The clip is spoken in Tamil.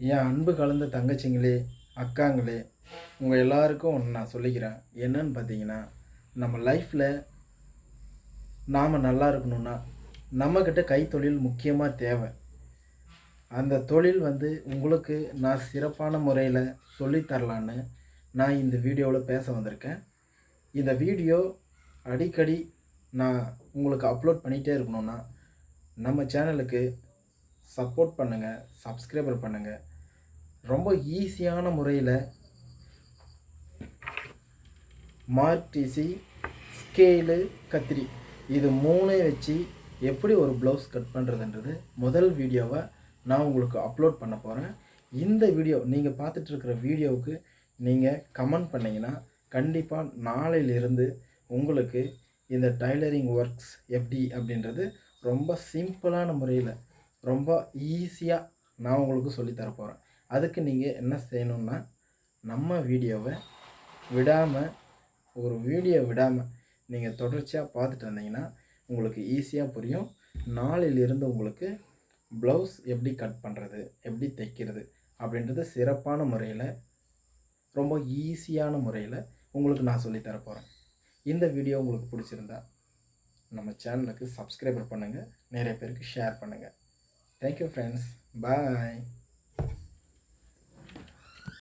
என் அன்பு கலந்த தங்கச்சிங்களே, அக்காங்களே, உங்கள் எல்லாருக்கும் ஒன்று நான் சொல்லிக்கிறேன். என்னன்னு பார்த்தீங்கன்னா, நம்ம லைஃப்பில் நாம் நல்லா இருக்கணும்னா நம்மக்கிட்ட கைத்தொழில் முக்கியமாக தேவை. அந்த தொழில் உங்களுக்கு நான் சிறப்பான முறையில் சொல்லித்தரலான்னு நான் இந்த வீடியோவில் பேச வந்திருக்கேன். இந்த வீடியோ அடிக்கடி நான் உங்களுக்கு அப்லோட் பண்ணிகிட்டே இருக்கணும்னா நம்ம சேனலுக்கு சப்போர்ட் பண்ணுங்கள், சப்ஸ்கிரைபர் பண்ணுங்கள். ரொம்ப ஈஸியான முறையில் மார்டிசி, ஸ்கேலு, கத்திரி இது மூணே வச்சு எப்படி ஒரு ப்ளவுஸ் கட் பண்ணுறதுன்றது முதல் வீடியோவை நான் உங்களுக்கு அப்லோட் பண்ண போகிறேன். இந்த வீடியோ நீங்கள் பார்த்துட்ருக்கிற வீடியோவுக்கு நீங்கள் கமெண்ட் பண்ணிங்கன்னா கண்டிப்பாக நாளையிலிருந்து உங்களுக்கு இந்த டைலரிங் ஒர்க்ஸ் எப்படி அப்படின்றது ரொம்ப சிம்பிளான முறையில் ரொம்ப ஈஸியாக நான் உங்களுக்கு சொல்லித்தர போகிறேன். அதுக்கு நீங்கள் என்ன செய்யணுன்னா, நம்ம வீடியோவை விடாமல் நீங்கள் தொடர்ச்சியாக பார்த்துட்டு வந்தீங்கன்னா உங்களுக்கு ஈஸியாக புரியும். நாளிலிருந்து உங்களுக்கு ப்ளவுஸ் எப்படி கட் பண்ணுறது, எப்படி தைக்கிறது அப்படின்றது சிறப்பான முறையில் ரொம்ப ஈஸியான முறையில் உங்களுக்கு நான் சொல்லித்தர போகிறேன். இந்த வீடியோ உங்களுக்கு பிடிச்சிருந்தா நம்ம சேனலுக்கு சப்ஸ்கிரைபர் பண்ணுங்கள், நிறைய பேருக்கு ஷேர் பண்ணுங்கள். தேங்க்யூ ஃப்ரெண்ட்ஸ், பாய்.